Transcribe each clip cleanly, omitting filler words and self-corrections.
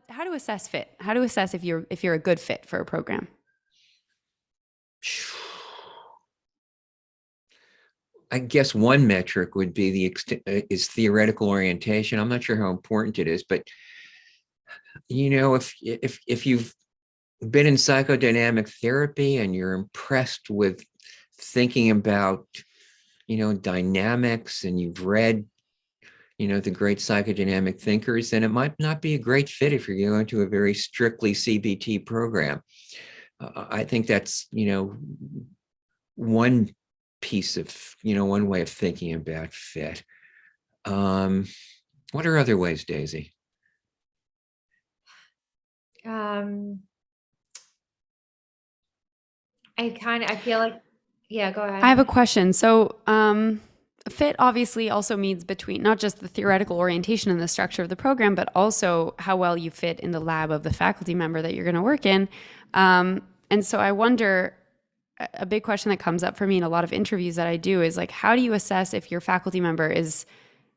How to assess fit? How to assess if you're a good fit for a program? I guess one metric would be is theoretical orientation. I'm not sure how important it is, but if you've been in psychodynamic therapy and you're impressed with thinking about dynamics, and you've read the great psychodynamic thinkers, then it might not be a great fit if you're going to a very strictly CBT program. I think that's one piece of one way of thinking about fit. What are other ways, Daisy? I feel like, yeah, go ahead. I have a question. So, fit obviously also means between not just the theoretical orientation and the structure of the program, but also how well you fit in the lab of the faculty member that you're going to work in. And so I wonder, a big question that comes up for me in a lot of interviews that I do is like, how do you assess if your faculty member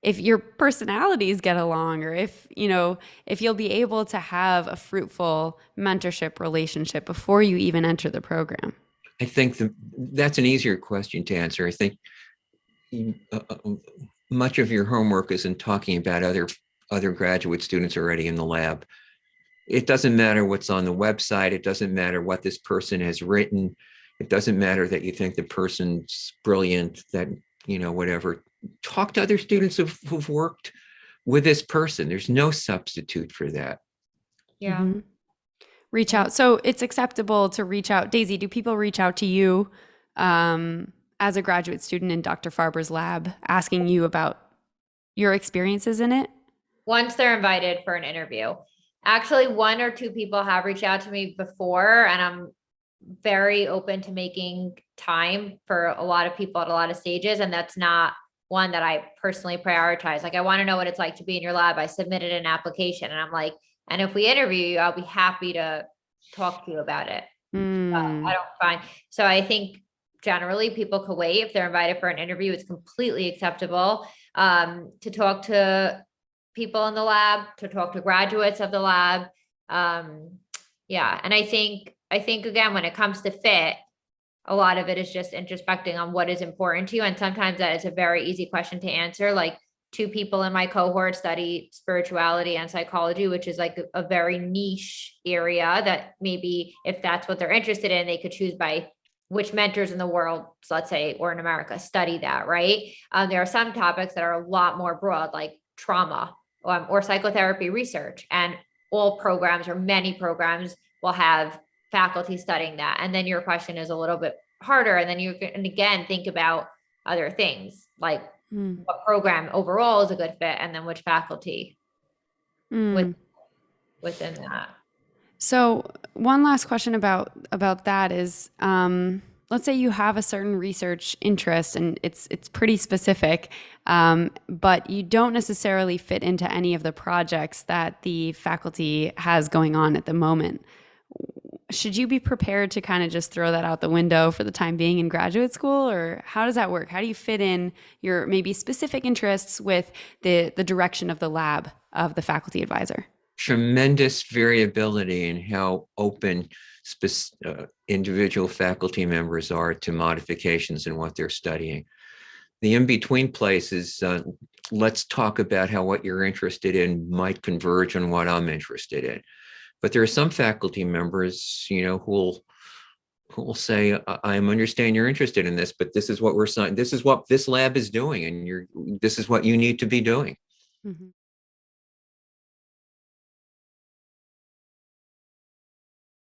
if your personalities get along, or if you'll be able to have a fruitful mentorship relationship before you even enter the program? I think that's an easier question to answer. I think much of your homework is in talking about other graduate students already in the lab. It doesn't matter what's on the website. It doesn't matter what this person has written. It doesn't matter that you think the person's brilliant, that, whatever. Talk to other students who've worked with this person. There's no substitute for that. Yeah. Mm-hmm. Reach out. So it's acceptable to reach out. Daisy, do people reach out to you as a graduate student in Dr. Farber's lab, asking you about your experiences in it? Once they're invited for an interview. Actually, one or two people have reached out to me before, and I'm very open to making time for a lot of people at a lot of stages. And that's not one that I personally prioritize. Like, I want to know what it's like to be in your lab. I submitted an application, and I'm like, and if we interview you, I'll be happy to talk to you about it. I don't find, so I think generally people could wait. If they're invited for an interview, it's completely acceptable to talk to people in the lab, to talk to graduates of the lab. Yeah. And I think again, when it comes to fit, a lot of it is just introspecting on what is important to you. And sometimes that is a very easy question to answer. Like, two people in my cohort study spirituality and psychology, which is like a very niche area that maybe if that's what they're interested in, they could choose by which mentors in the world, so let's say, or in America, study that, right? There are some topics that are a lot more broad, like trauma or psychotherapy research, and all programs or many programs will have faculty studying that. And then your question is a little bit harder. And then you can, again, think about other things like what program overall is a good fit, and then which faculty within that. So one last question about that is, let's say you have a certain research interest and it's pretty specific, but you don't necessarily fit into any of the projects that the faculty has going on at the moment. Should you be prepared to kind of just throw that out the window for the time being in graduate school, or how does that work? How do you fit in your maybe specific interests with the direction of the lab of the faculty advisor? Tremendous variability in how open individual faculty members are to modifications in what they're studying. The in-between places, let's talk about how what you're interested in might converge on what I'm interested in. But there are some faculty members, who will say, I understand you're interested in this, but this is what we're saying. This is what this lab is doing, and this is what you need to be doing. Mm-hmm.